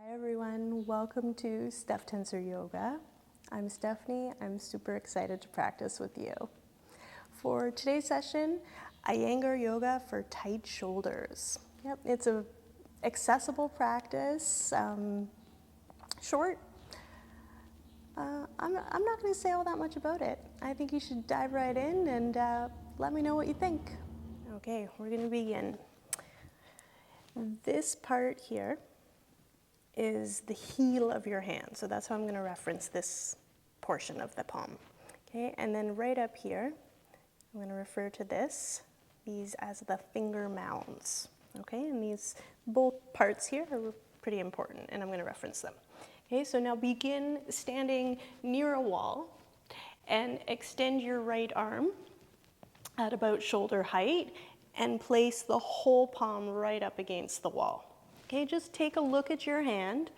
Hi everyone, welcome to Tencer Yoga. I'm Stephanie. I'm super excited to practice with you. For today's session, Iyengar Yoga for tight shoulders. Yep, it's a accessible practice, short. I'm not going to say all that much about it. I think you should dive right in and let me know what you think. Okay, we're going to begin. This part here is the heel of your hand. So that's how I'm going to reference this portion of the palm. Okay, and then right up here, I'm going to refer to these as the finger mounds. Okay, and these both parts here are pretty important, and I'm going to reference them. Okay, so now begin standing near a wall and extend your right arm at about shoulder height and place the whole palm right up against the wall. Okay, just take a look at your hand,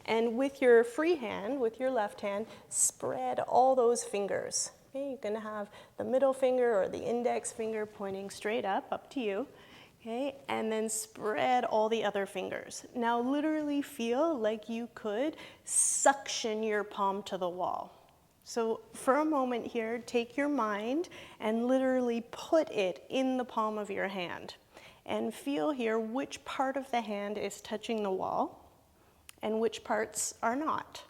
and with your free hand, with your left hand, spread all those fingers. Okay, you can have the middle finger or the index finger pointing straight up to you. Okay, and then spread all the other fingers. Now literally feel like you could suction your palm to the wall. So for a moment here, take your mind and literally put it in the palm of your hand. And feel here which part of the hand is touching the wall and which parts are not.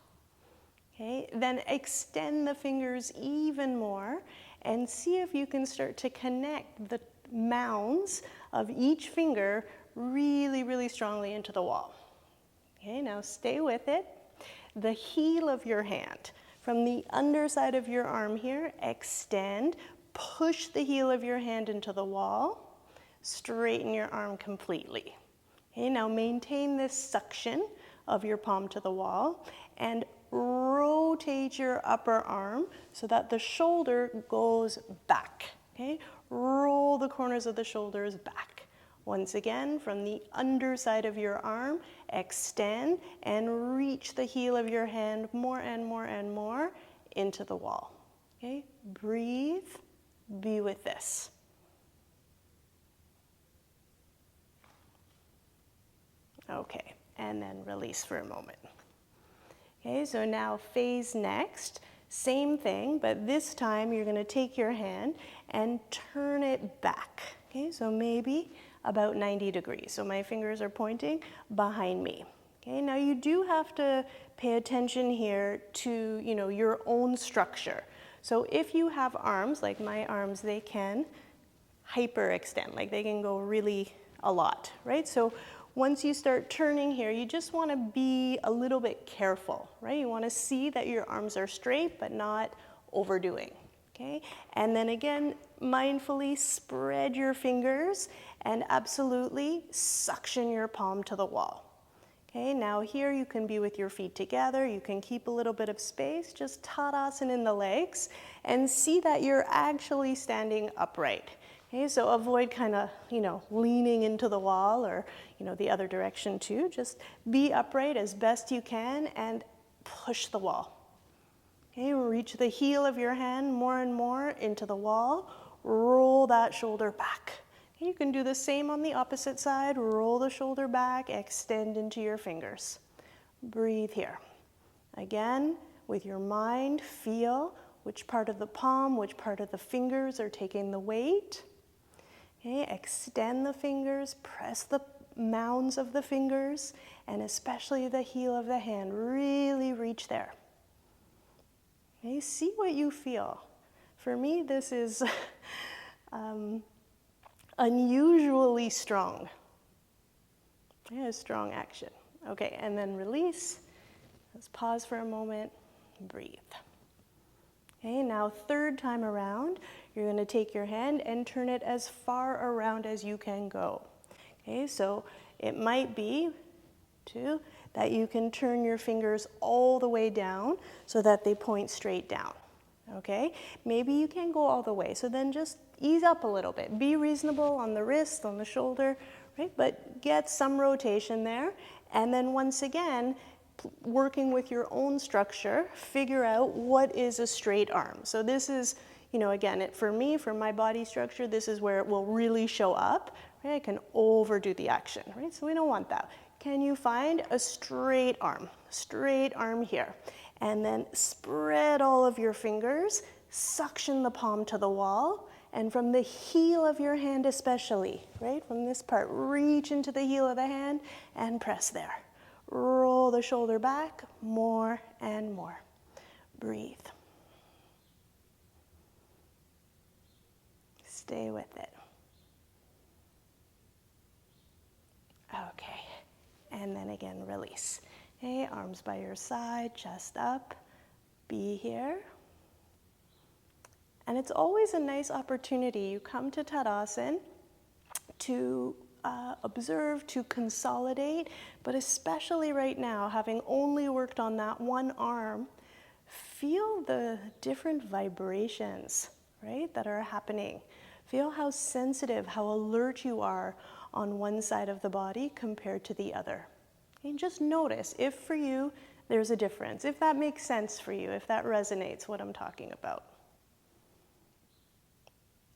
Okay, then extend the fingers even more and see if you can start to connect the mounds of each finger really, really strongly into the wall. Okay, now stay with it. The heel of your hand, from the underside of your arm here, extend, push the heel of your hand into the wall. Straighten your arm completely. Okay, now maintain this suction of your palm to the wall and rotate your upper arm so that the shoulder goes back. Okay, roll the corners of the shoulders back. Once again, from the underside of your arm, extend and reach the heel of your hand more and more and more into the wall. Okay, breathe, be with this. Okay, and then release for a moment. Okay, so now phase next, same thing, but this time you're going to take your hand and turn it back. Okay, so maybe about 90 degrees. So my fingers are pointing behind me. Okay, now you do have to pay attention here to, your own structure. So if you have arms, like my arms, they can hyperextend, like they can go really a lot, right? So once you start turning here, you just want to be a little bit careful, right? You want to see that your arms are straight but not overdoing, okay? And then again, mindfully spread your fingers and absolutely suction your palm to the wall. Okay, now here you can be with your feet together, you can keep a little bit of space, just Tadasana in the legs, and see that you're actually standing upright. Okay, so avoid kind of, leaning into the wall or, the other direction too. Just be upright as best you can and push the wall. Okay, reach the heel of your hand more and more into the wall. Roll that shoulder back. Okay, you can do the same on the opposite side. Roll the shoulder back, extend into your fingers. Breathe here. Again, with your mind, feel which part of the palm, which part of the fingers are taking the weight. Okay, extend the fingers, press the mounds of the fingers, and especially the heel of the hand. Really reach there. Okay, see what you feel. For me, this is unusually strong. Yeah, strong action. Okay, and then release. Let's pause for a moment. Breathe. Okay, now third time around, you're going to take your hand and turn it as far around as you can go. Okay, so it might be that you can turn your fingers all the way down so that they point straight down. Okay, maybe you can't go all the way, so then just ease up a little bit. Be reasonable on the wrist, on the shoulder, right? But get some rotation there, and then once again, working with your own structure, figure out what is a straight arm. So this is, again, for me, for my body structure, this is where it will really show up, right? I can overdo the action, right? So we don't want that. can you find a straight arm here? And then spread all of your fingers, suction the palm to the wall, and from the heel of your hand especially, right, from this part, reach into the heel of the hand and press there. Roll the shoulder back more and more. Breathe. Stay with it. Okay, and then again, release. Okay, arms by your side, chest up, be here. And it's always a nice opportunity. You come to Tadasana to observe, to consolidate, but especially right now, having only worked on that one arm, feel the different vibrations, right, that are happening. Feel how sensitive, how alert you are on one side of the body compared to the other. And just notice if for you there's a difference, if that makes sense for you, if that resonates what I'm talking about.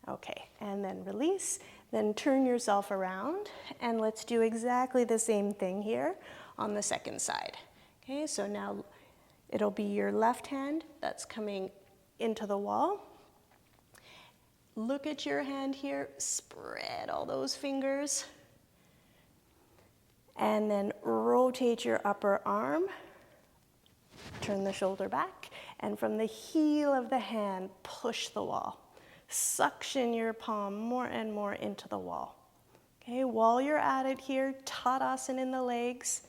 Okay, and then release, then turn yourself around, and let's do exactly the same thing here on the second side. Okay, so now it'll be your left hand that's coming into the wall. Look at your hand here, spread all those fingers, and then rotate your upper arm, turn the shoulder back, and from the heel of the hand, push the wall. Suction your palm more and more into the wall. Okay, while you're at it here, Tadasana in the legs,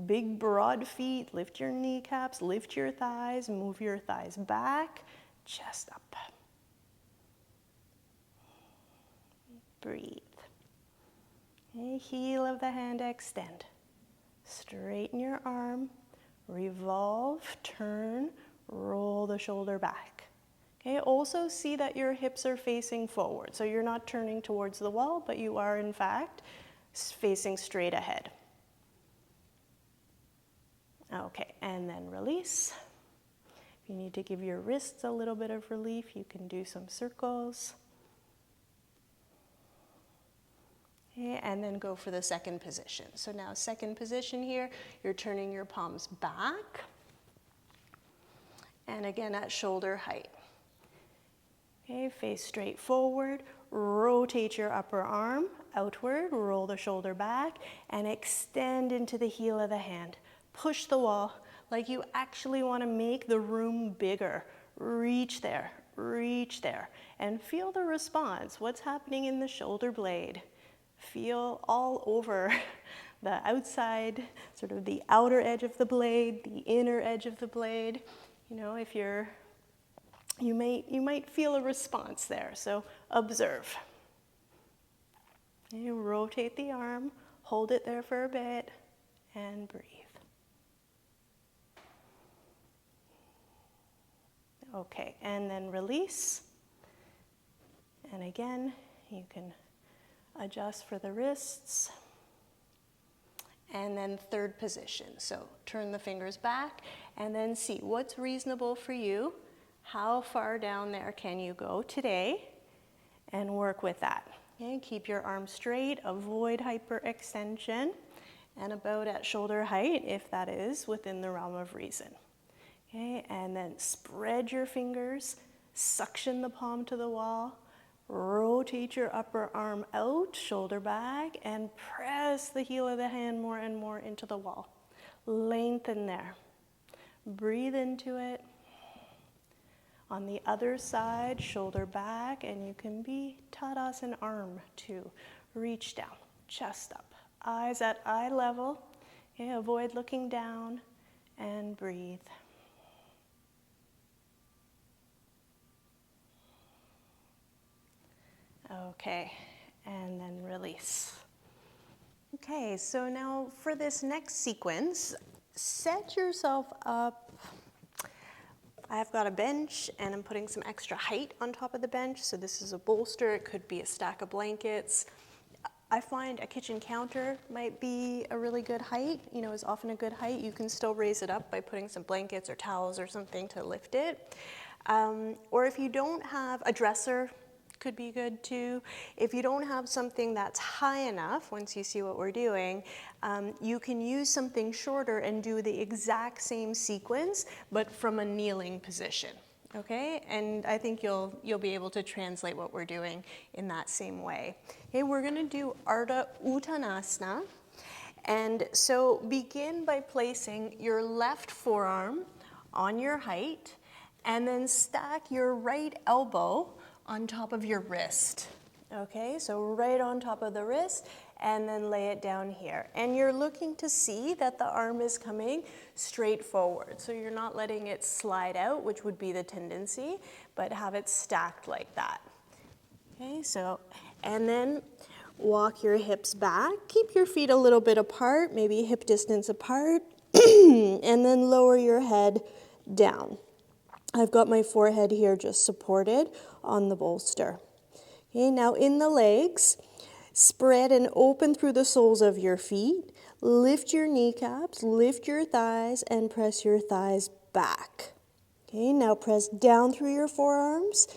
big broad feet, lift your kneecaps, lift your thighs, move your thighs back, chest up. Breathe. Okay, heel of the hand extend. Straighten your arm, revolve, turn, roll the shoulder back. Okay, also see that your hips are facing forward. So you're not turning towards the wall, but you are in fact facing straight ahead. Okay, and then release. If you need to give your wrists a little bit of relief, you can do some circles. Okay, and then go for the second position. So now second position here, you're turning your palms back. And again at shoulder height. Okay, face straight forward, rotate your upper arm outward, roll the shoulder back, and extend into the heel of the hand. Push the wall like you actually want to make the room bigger. Reach there, and feel the response. What's happening in the shoulder blade? Feel all over the outside, sort of the outer edge of the blade, the inner edge of the blade. You know, if you might feel a response there, so observe. You rotate the arm, hold it there for a bit, and breathe. Okay, and then release. And again, you can adjust for the wrists. And then third position. So turn the fingers back and then see what's reasonable for you. How far down there can you go today? And work with that. Okay, keep your arms straight, avoid hyperextension, and about at shoulder height if that is within the realm of reason. Okay, and then spread your fingers, suction the palm to the wall, rotate your upper arm out, shoulder back, and press the heel of the hand more and more into the wall. Lengthen there. Breathe into it. On the other side, shoulder back, and you can be Tadasana arm too. Reach down, chest up, eyes at eye level. Okay, avoid looking down, and breathe. Okay, and then release. Okay, so now for this next sequence, set yourself up. I've got a bench and I'm putting some extra height on top of the bench. So this is a bolster, it could be a stack of blankets. I find a kitchen counter might be a really good height, is often a good height. You can still raise it up by putting some blankets or towels or something to lift it. Or if you don't have a dresser, could be good too. If you don't have something that's high enough, once you see what we're doing, you can use something shorter and do the exact same sequence, but from a kneeling position. Okay, and I think you'll be able to translate what we're doing in that same way. Okay, we're gonna do Ardha Uttanasana. And so begin by placing your left forearm on your height, and then stack your right elbow on top of your wrist. Okay, so right on top of the wrist, and then lay it down here. And you're looking to see that the arm is coming straight forward. So you're not letting it slide out, which would be the tendency, but have it stacked like that. Okay, so, and then walk your hips back. Keep your feet a little bit apart, maybe hip distance apart, and then lower your head down. I've got my forehead here just supported on the bolster. Okay, now in the legs, spread and open through the soles of your feet. Lift your kneecaps, lift your thighs, and press your thighs back. Okay, now press down through your forearms.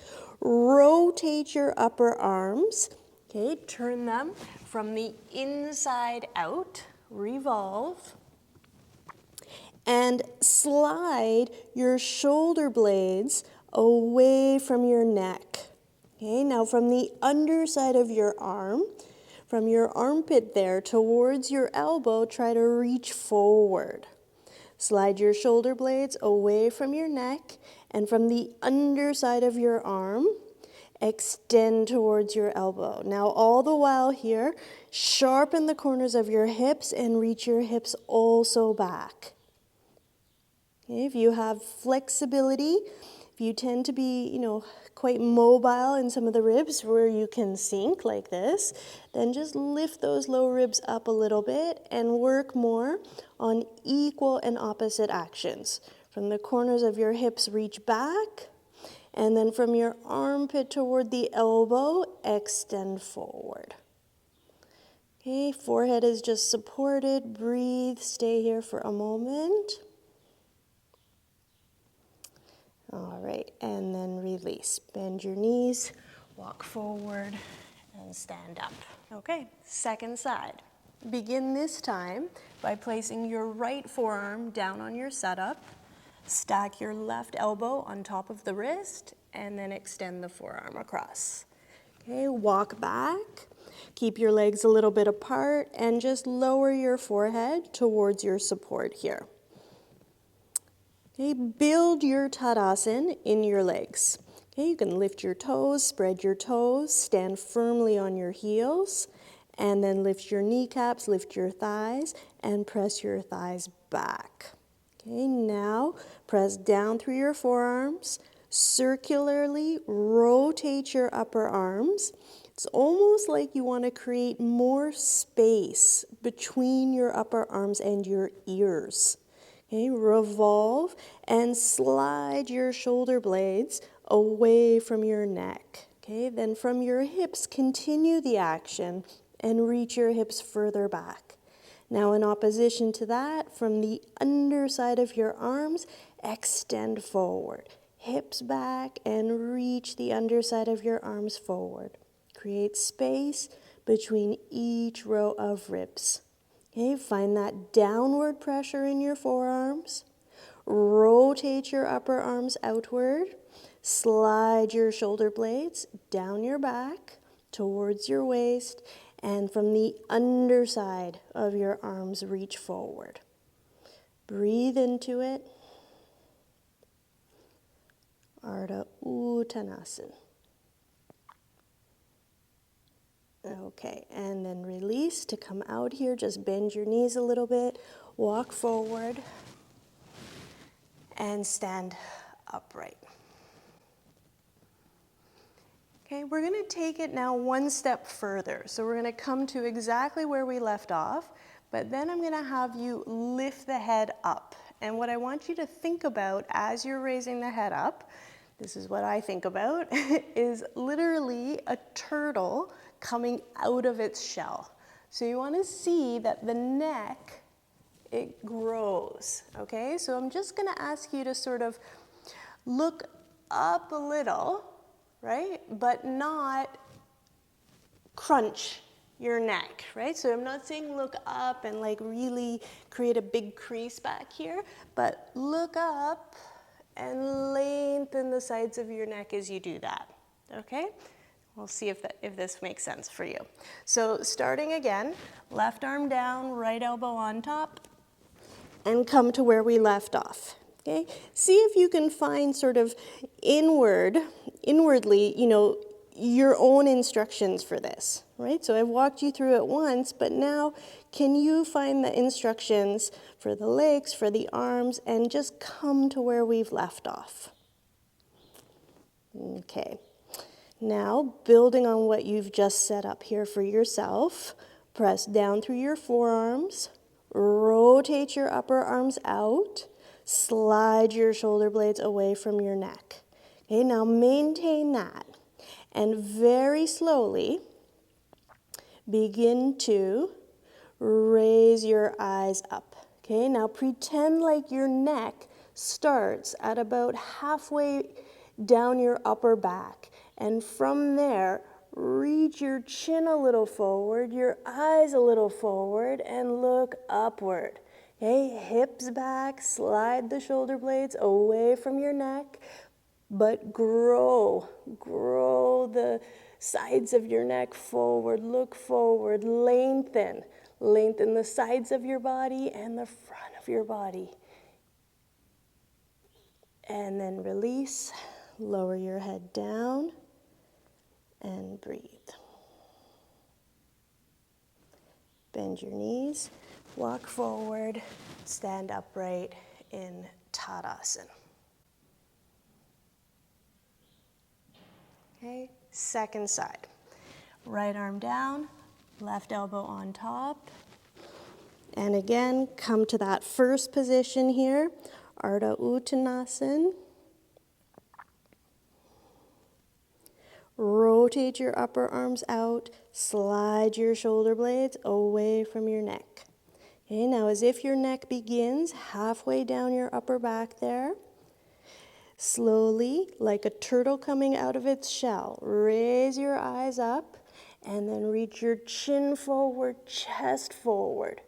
Rotate your upper arms. Okay, turn them from the inside out. Revolve. And slide your shoulder blades away from your neck. Okay, now from the underside of your arm, from your armpit there towards your elbow, try to reach forward. Slide your shoulder blades away from your neck, and from the underside of your arm, extend towards your elbow. Now all the while here, sharpen the corners of your hips and reach your hips also back. Okay, if you have flexibility, if you tend to be, quite mobile in some of the ribs where you can sink like this, then just lift those low ribs up a little bit and work more on equal and opposite actions. From the corners of your hips, reach back, and then from your armpit toward the elbow, extend forward. Okay, forehead is just supported. Breathe, stay here for a moment. All right, and then release. Bend your knees, walk forward, and stand up. Okay, second side. Begin this time by placing your right forearm down on your setup. Stack your left elbow on top of the wrist, and then extend the forearm across. Okay, walk back. Keep your legs a little bit apart, and just lower your forehead towards your support here. Okay, build your Tadasana in your legs. Okay, you can lift your toes, spread your toes, stand firmly on your heels, and then lift your kneecaps, lift your thighs, and press your thighs back. Okay, now press down through your forearms, circularly rotate your upper arms. It's almost like you want to create more space between your upper arms and your ears. Okay, revolve and slide your shoulder blades away from your neck. Okay, then from your hips, continue the action and reach your hips further back. Now in opposition to that, from the underside of your arms, extend forward. Hips back and reach the underside of your arms forward. Create space between each row of ribs. Okay, find that downward pressure in your forearms. Rotate your upper arms outward. Slide your shoulder blades down your back towards your waist, and from the underside of your arms, reach forward. Breathe into it. Ardha Uttanasana. Okay, and then release to come out here. Just bend your knees a little bit, walk forward, and stand upright. Okay, we're going to take it now one step further. So we're going to come to exactly where we left off, but then I'm going to have you lift the head up. And what I want you to think about as you're raising the head up, this is what I think about, is literally a turtle coming out of its shell. So you want to see that the neck, it grows, okay? So I'm just going to ask you to sort of look up a little, right? But not crunch your neck, right? So I'm not saying look up and like really create a big crease back here, but look up and lengthen the sides of your neck as you do that, okay? We'll see if this makes sense for you. So starting again, left arm down, right elbow on top, and come to where we left off, okay? See if you can find sort of inwardly, you know, your own instructions for this, right? So I've walked you through it once, but now can you find the instructions for the legs, for the arms, and just come to where we've left off? Okay. Now, building on what you've just set up here for yourself, press down through your forearms, rotate your upper arms out, slide your shoulder blades away from your neck. Okay, now maintain that. And very slowly, begin to raise your eyes up. Okay, now pretend like your neck starts at about halfway down your upper back. And from there, reach your chin a little forward, your eyes a little forward, and look upward. Okay, hips back, slide the shoulder blades away from your neck, but grow the sides of your neck forward, look forward, lengthen the sides of your body and the front of your body. And then release, lower your head down, and breathe. Bend your knees, walk forward, stand upright in Tadasana. Okay, second side. Right arm down, left elbow on top. And again, come to that first position here, Ardha Uttanasana. Rotate your upper arms out, slide your shoulder blades away from your neck. Okay, now as if your neck begins halfway down your upper back there, slowly, like a turtle coming out of its shell, raise your eyes up and then reach your chin forward, chest forward.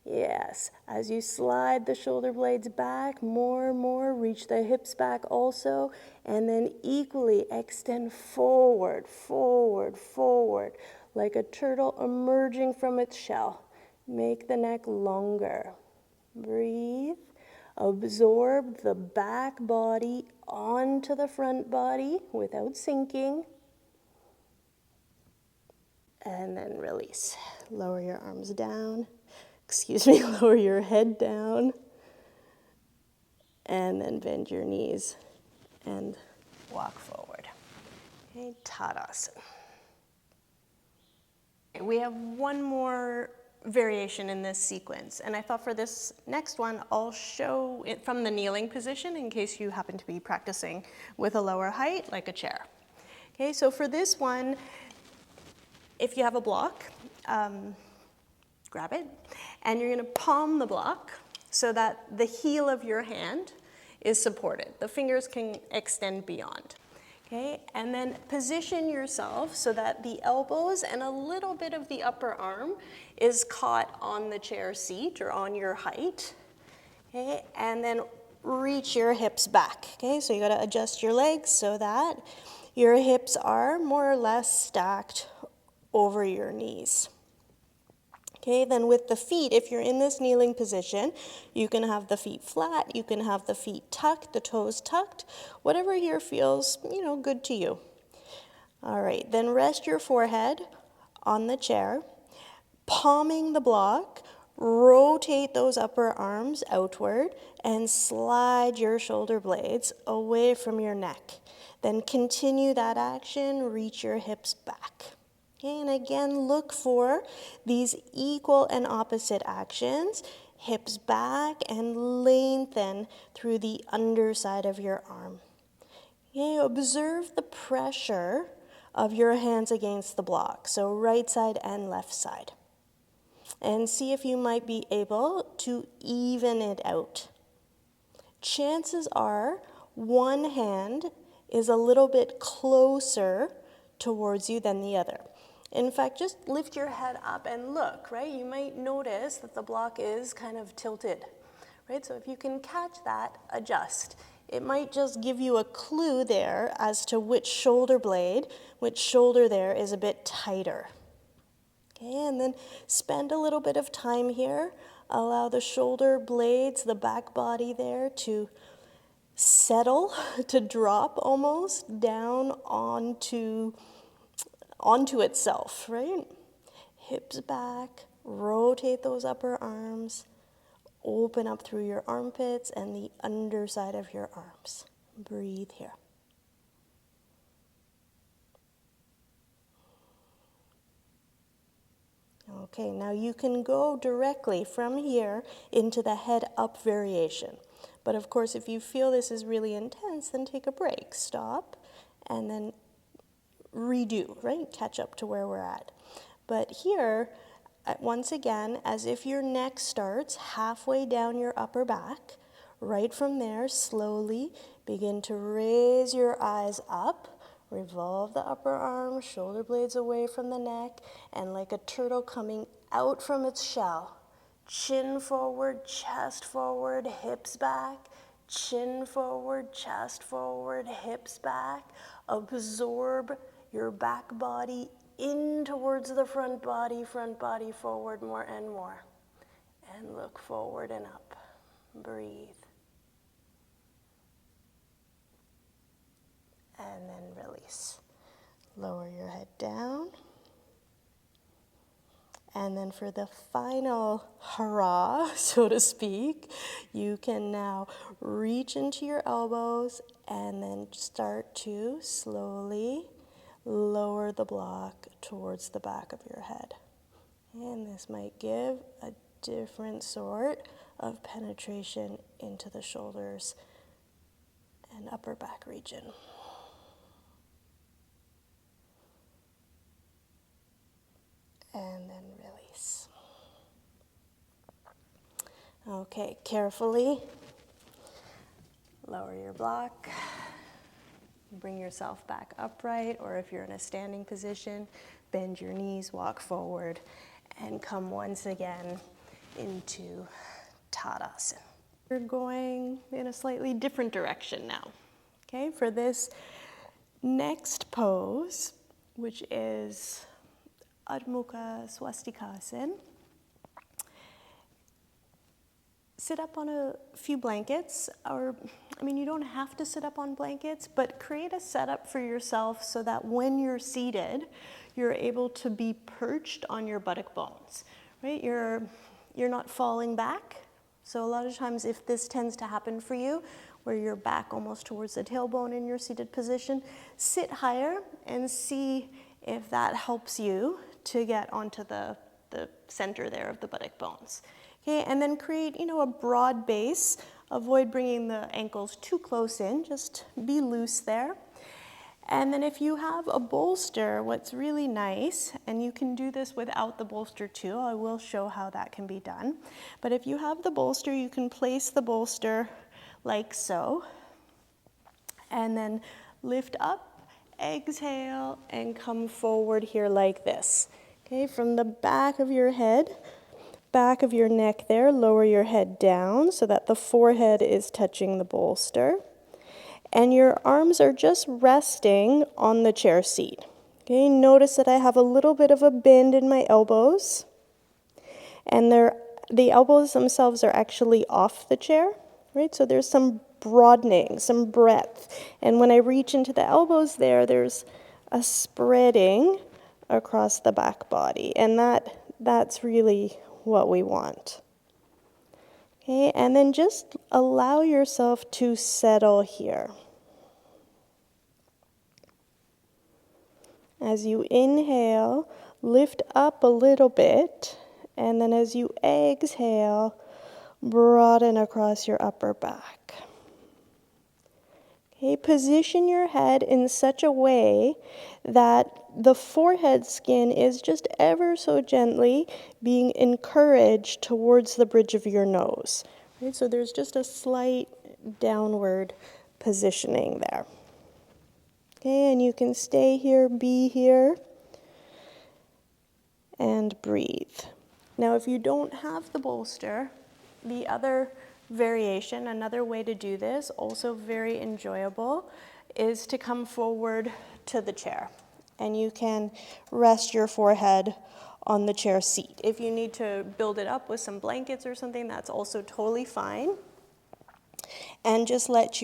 Yes, as you slide the shoulder blades back, more and more, reach the hips back also, and then equally extend forward, forward, forward, like a turtle emerging from its shell. Make the neck longer. Breathe. Absorb the back body onto the front body without sinking. And then release. Lower your arms down. Lower your head down, and then bend your knees and walk forward. Okay, Tadasana. We have one more variation in this sequence, and I thought for this next one, I'll show it from the kneeling position in case you happen to be practicing with a lower height, like a chair. Okay, so for this one, if you have a block, grab it, and you're going to palm the block so that the heel of your hand is supported. The fingers can extend beyond. Okay, and then position yourself so that the elbows and a little bit of the upper arm is caught on the chair seat or on your height. Okay, and then reach your hips back. Okay, so you got to adjust your legs so that your hips are more or less stacked over your knees. Okay, then with the feet, if you're in this kneeling position, you can have the feet flat, you can have the feet tucked, the toes tucked, whatever here feels, good to you. All right, then rest your forehead on the chair, palming the block, rotate those upper arms outward, and slide your shoulder blades away from your neck. Then continue that action, reach your hips back. Okay, and again, look for these equal and opposite actions, hips back and lengthen through the underside of your arm. Okay, observe the pressure of your hands against the block, so right side and left side. And see if you might be able to even it out. Chances are one hand is a little bit closer towards you than the other. In fact, just lift your head up and look, right? You might notice that the block is kind of tilted, right? So if you can catch that, adjust. It might just give you a clue there as to which shoulder there is a bit tighter. Okay, and then spend a little bit of time here. Allow the shoulder blades, the back body there to settle, to drop almost down onto itself, right? Hips back, rotate those upper arms, open up through your armpits and the underside of your arms. Breathe here. Okay, now you can go directly from here into the head up variation. But of course, if you feel this is really intense, then take a break. Stop and then redo, right? Catch up to where we're at. But here, once again, as if your neck starts halfway down your upper back, right from there, slowly begin to raise your eyes up. Revolve the upper arm, shoulder blades away from the neck, and like a turtle coming out from its shell, chin forward, chest forward, hips back, chin forward, chest forward, hips back. Absorb your back body in towards the front body forward more and more. And look forward and up. Breathe. And then release. Lower your head down. And then for the final hurrah, so to speak, you can now reach into your elbows and then start to slowly lower the block towards the back of your head. And this might give a different sort of penetration into the shoulders and upper back region. And then release. Okay, carefully lower your block. Bring yourself back upright, or if you're in a standing position, bend your knees, walk forward, and come once again into Tadasana. We're going in a slightly different direction now. Okay, for this next pose, which is Admukha Swastikasana, sit up on a few blankets, you don't have to sit up on blankets, but create a setup for yourself so that when you're seated, you're able to be perched on your buttock bones, right? You're not falling back. So a lot of times if this tends to happen for you, where you're back almost towards the tailbone in your seated position, sit higher and see if that helps you to get onto the center there of the buttock bones. Okay, and then create, a broad base. Avoid bringing the ankles too close in, just be loose there. And then if you have a bolster, what's really nice, and you can do this without the bolster too, I will show how that can be done. But if you have the bolster, you can place the bolster like so. And then lift up, exhale, and come forward here like this. Okay, from the back of your head, back of your neck there, lower your head down so that the forehead is touching the bolster. And your arms are just resting on the chair seat. Okay, notice that I have a little bit of a bend in my elbows. And the elbows themselves are actually off the chair, right? So there's some broadening, some breadth. And when I reach into the elbows there's a spreading across the back body. And that's really what we want. Okay, and then just allow yourself to settle here. As you inhale, lift up a little bit, and then as you exhale, broaden across your upper back. Okay, position your head in such a way that the forehead skin is just ever so gently being encouraged towards the bridge of your nose. Right? So there's just a slight downward positioning there. Okay, and you can stay here, be here, and breathe. Now, if you don't have the bolster, the other variation, another way to do this, also very enjoyable, is to come forward to the chair. And you can rest your forehead on the chair seat. If you need to build it up with some blankets or something, that's also totally fine. And just let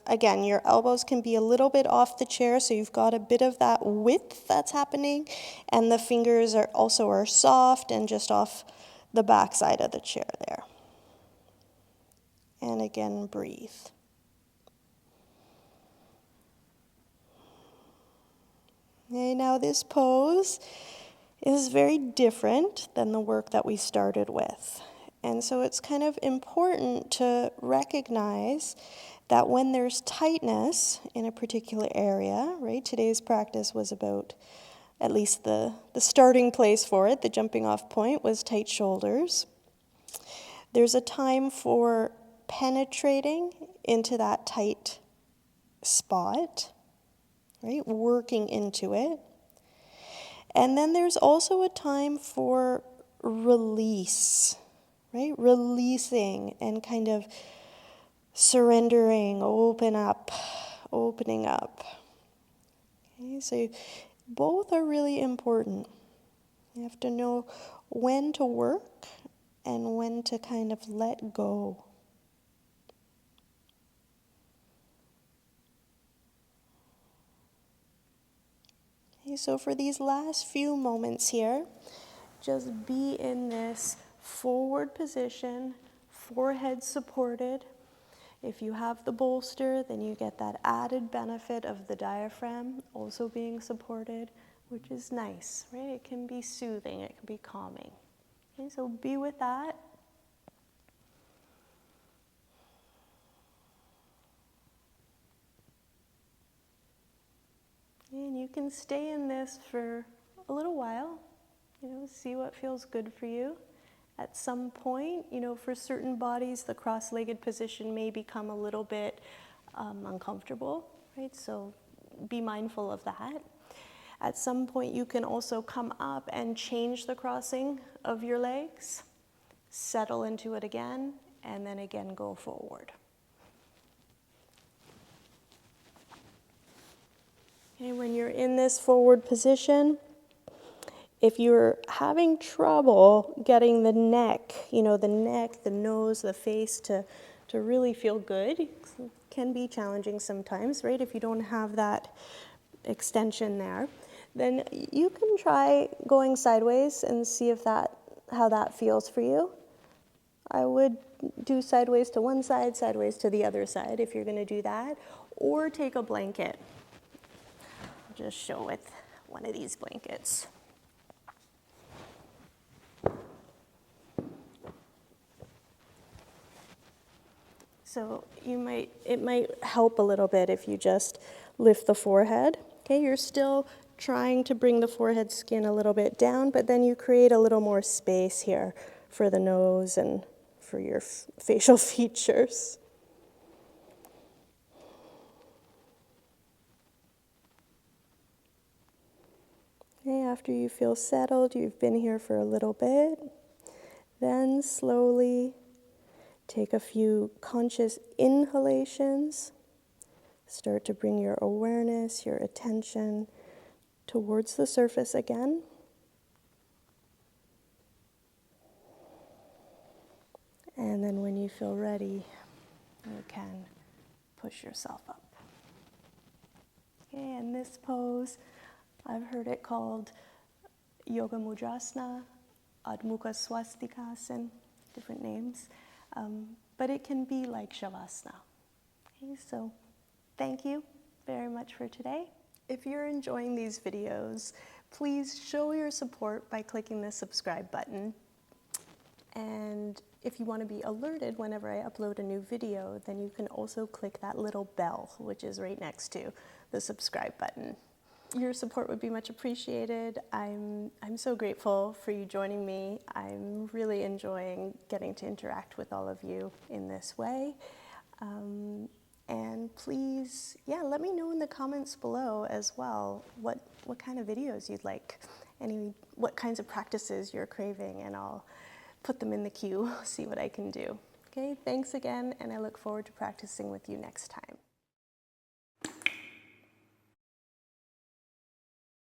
again, your elbows can be a little bit off the chair, so you've got a bit of that width that's happening, and the fingers are soft and just off the back side of the chair there. And again, breathe. Okay, now this pose is very different than the work that we started with. And so it's kind of important to recognize that when there's tightness in a particular area, right? Today's practice was about, at least the starting place for it, the jumping off point was tight shoulders. There's a time for penetrating into that tight spot, right? Working into it. And then there's also a time for release, right? Releasing and kind of surrendering, opening up. Okay, so both are really important. You have to know when to work and when to kind of let go. Okay, so for these last few moments here, just be in this forward position, forehead supported. If you have the bolster, then you get that added benefit of the diaphragm also being supported, which is nice, right? It can be soothing, it can be calming. Okay, so be with that. And you can stay in this for a little while, see what feels good for you. At some point, for certain bodies, the cross-legged position may become a little bit uncomfortable, right? So be mindful of that. At some point, you can also come up and change the crossing of your legs, settle into it again, and then again go forward. Okay, when you're in this forward position, if you're having trouble getting the neck, the nose, the face to really feel good, it can be challenging sometimes, right? If you don't have that extension there, then you can try going sideways and see how that feels for you. I would do sideways to one side, sideways to the other side if you're going to do that, or take a blanket. I'll just show with one of these blankets. So it might help a little bit if you just lift the forehead. Okay, you're still trying to bring the forehead skin a little bit down, but then you create a little more space here for the nose and for your facial features. Okay, after you feel settled, you've been here for a little bit, then slowly take a few conscious inhalations. Start to bring your awareness, your attention towards the surface again. And then when you feel ready, you can push yourself up. Okay, and this pose, I've heard it called Yoga Mudrasana, Admukha Swastikasana, different names. But it can be like Shavasana. Okay, so thank you very much for today. If you're enjoying these videos, please show your support by clicking the subscribe button. And if you want to be alerted whenever I upload a new video, then you can also click that little bell, which is right next to the subscribe button. Your support would be much appreciated. I'm so grateful for you joining me. I'm really enjoying getting to interact with all of you in this way. And please, yeah, let me know in the comments below as well what kind of videos you'd like, what kinds of practices you're craving, and I'll put them in the queue, see what I can do. Okay, thanks again, and I look forward to practicing with you next time.